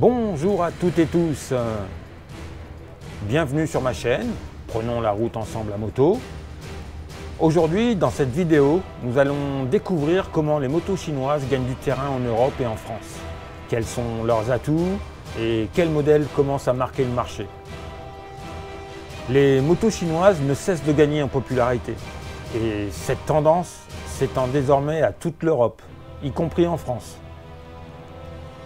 Bonjour à toutes et tous, bienvenue sur ma chaîne, prenons la route ensemble à moto. Aujourd'hui, dans cette vidéo, nous allons découvrir comment les motos chinoises gagnent du terrain en Europe et en France. Quels sont leurs atouts et quels modèles commencent à marquer le marché. Les motos chinoises ne cessent de gagner en popularité et cette tendance s'étend désormais à toute l'Europe, y compris en France.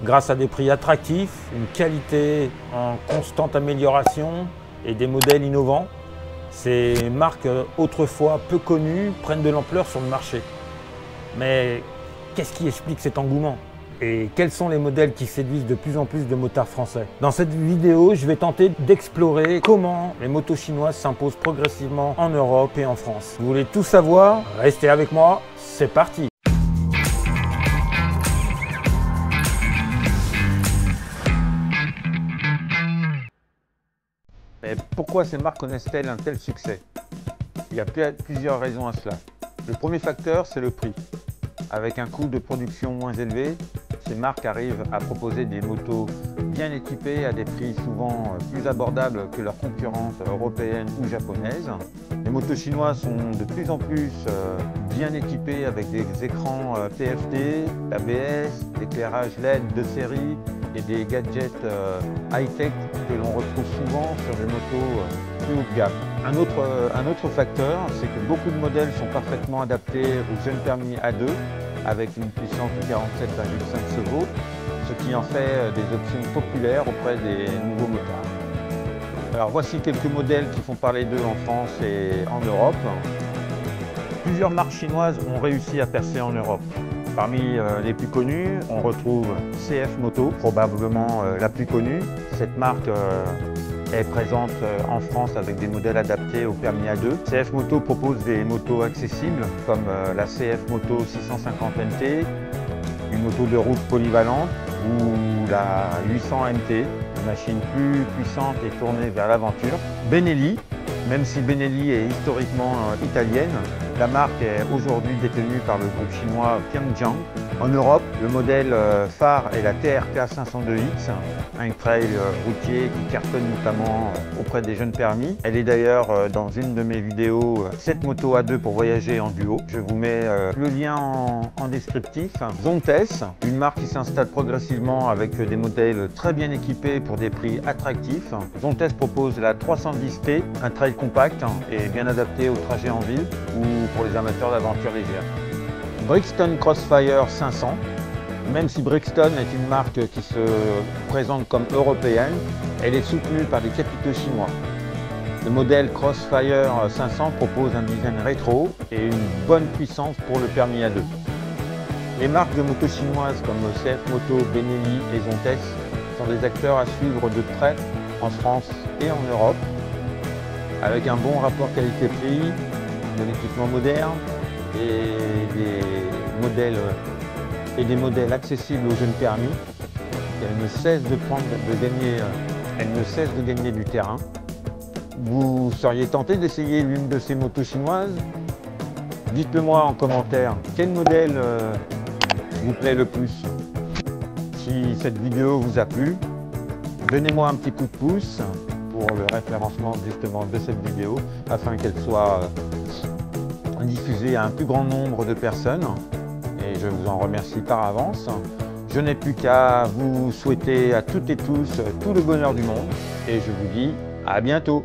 Grâce à des prix attractifs, une qualité en constante amélioration et des modèles innovants, ces marques autrefois peu connues prennent de l'ampleur sur le marché. Mais qu'est-ce qui explique cet engouement? Et quels sont les modèles qui séduisent de plus en plus de motards français? Dans cette vidéo, je vais tenter d'explorer comment les motos chinoises s'imposent progressivement en Europe et en France. Vous voulez tout savoir? Restez avec moi, c'est parti! Mais pourquoi ces marques connaissent-elles un tel succès? Il y a plusieurs raisons à cela. Le premier facteur, c'est le prix. Avec un coût de production moins élevé, ces marques arrivent à proposer des motos bien équipées à des prix souvent plus abordables que leurs concurrentes européennes ou japonaises. Les motos chinoises sont de plus en plus bien équipées avec des écrans TFT, ABS, éclairage LED de série et des gadgets high-tech que l'on retrouve souvent sur des motos plus haut de gamme. Un autre facteur, c'est que beaucoup de modèles sont parfaitement adaptés aux jeunes permis A2 avec une puissance de 47,5 chevaux, ce qui en fait des options populaires auprès des nouveaux motards. Alors voici quelques modèles qui font parler d'eux en France et en Europe. Plusieurs marques chinoises ont réussi à percer en Europe. Parmi les plus connues, on retrouve CF Moto, probablement la plus connue. Cette marque est présente en France avec des modèles adaptés au permis A2. CF Moto propose des motos accessibles comme la CF Moto 650 NT, une moto de route polyvalente, ou la 800 MT, une machine plus puissante et tournée vers l'aventure. Benelli, même si Benelli est historiquement italienne, la marque est aujourd'hui détenue par le groupe chinois Tianjiang. En Europe, le modèle phare est la TRK 502X, un trail routier qui cartonne notamment auprès des jeunes permis. Elle est d'ailleurs dans une de mes vidéos, cette moto A2 pour voyager en duo. Je vous mets le lien en descriptif. Zontes, une marque qui s'installe progressivement avec des modèles très bien équipés pour des prix attractifs. Zontes propose la 310T, un trail compact et bien adapté au trajet en ville ou pour les amateurs d'aventure légère. Brixton Crossfire 500, même si Brixton est une marque qui se présente comme européenne, elle est soutenue par des capitaux chinois. Le modèle Crossfire 500 propose un design rétro et une bonne puissance pour le permis A2. Les marques de motos chinoises comme CF Moto, Benelli et Zontes sont des acteurs à suivre de près en France et en Europe, avec un bon rapport qualité-prix, de l'équipement moderne et des modèles accessibles aux jeunes permis. Elles ne cessent de gagner du terrain. Vous seriez tenté d'essayer l'une de ces motos chinoises? Dites-le moi en commentaire, quel modèle vous plaît le plus? Si cette vidéo vous a plu, donnez-moi un petit coup de pouce pour le référencement justement de cette vidéo afin qu'elle soit diffusée à un plus grand nombre de personnes et je vous en remercie par avance. Je n'ai plus qu'à vous souhaiter à toutes et tous tout le bonheur du monde et je vous dis à bientôt.